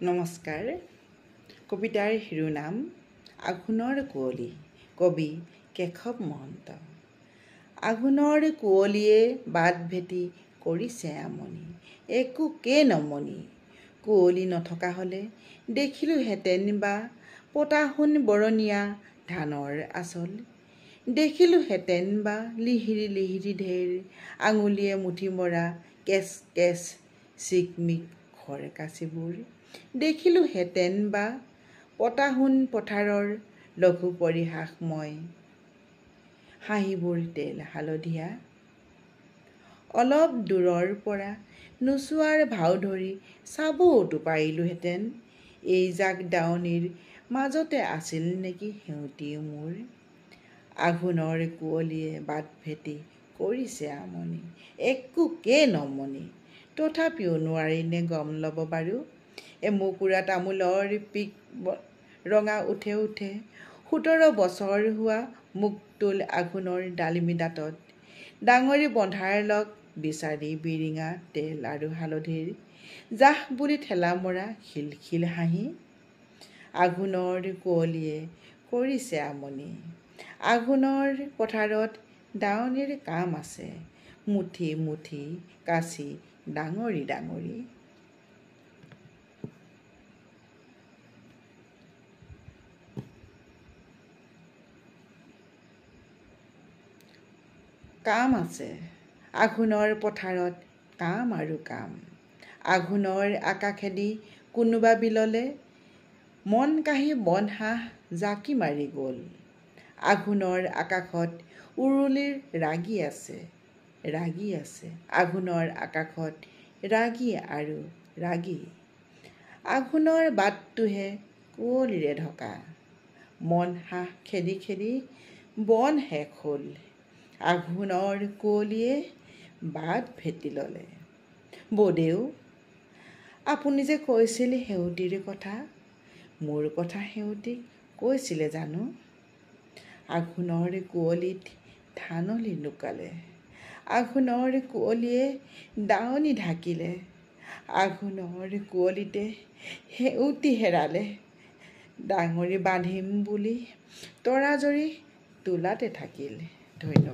নমস্কাৰ। কবিতাৰ শিৰোনাম আঘোণৰ কুঁৱলী। কবি কেশৱ মহন্ত। আঘোণৰ কুঁৱলীয়ে বাট ভেটি কৰিছে আমনি, একোকে নমনি। কুঁৱলী নথকা হ'লে দেখিলোহেঁতেন বা পতা সোণ বৰণীয়া ধানৰ আঁচল। দেখিলোহেঁতেন বা লিহিৰি লিহিৰি ঢেৰ আঙুলিয়ে মুঠি মৰা কেচ কেচ চিকমিক খৰ কাচিবোৰ। দেখিলোহেঁতেন বা পতা সোণ পথাৰৰ লঘু পৰিহাসময় হাঁহিবোৰ তেল হালধীয়া। অলপ দূৰৰ পৰা নোচোৱাৰ ভাও ধৰি চাবওতো পাৰিলোহেঁতেন, এইজাক দাৱনিৰ মাজতে আছিল নেকি সেউতী মোৰ। আঘোণৰ কুঁৱলীয়ে বাট ভেটি কৰিছে আমনি, একোকে নমনি। তথাপিও নোৱাৰিনে গম ল'ব বাৰু, এমুকুৰা তামোলৰ পিক ৰঙা উঠে উঠে 17 বছৰ হোৱা মুকটোল আঘোণৰ ডালিমী দাঁতত ডাঙৰি বন্ধাৰ লগ বিচাৰি বিৰিঙা তেল আৰু হালধিৰ জাহ বুলি ঠেলা মৰা খিলখিল হাঁহি। আঘোণৰ কুঁৱলীয়ে কৰিছে আমনি। আঘোণৰ পথাৰত দাৱনিৰ কাম আছে, মুঠি মুঠি কাচি ডাঙৰি ডাঙৰি। কাম আছে আঘোণৰ পথাৰত, কাম আৰু কাম। আঘোণৰ আকাশেদি কোনোবা বিললে মন কাহি বন হাঁহ জাকি মাৰি গ'ল। আঘোণৰ আকাশত উৰুলিৰ ৰাগী আছে, ৰাগী আছে। আঘোণৰ আকাশত ৰাগী আৰু ৰাগী। আঘোণৰ বাটটোহে কুঁৱলীৰে ঢকা, মন হাঁহ খেদি খেদি বন শেষ হ'ল। আঘোণৰ কুঁৱলীয়ে বাট ভেটি ল'লে। বৌদেউ, আপুনি যে কৈছিল সেউতীৰ কথা, মোৰ কথা সেউতীক কৈছিলে জানো? আঘোণৰ কুঁৱলীত ধানলি লুকালে, আঘোণৰ কুঁৱলীয়ে দাৱনি ঢাকিলে। আঘোণৰ কুঁৱলীতে সেউতী হেৰালে, ডাঙৰি বান্ধিম বুলি তৰাজৰী তোলাতে থাকিল। ধন্যবাদ।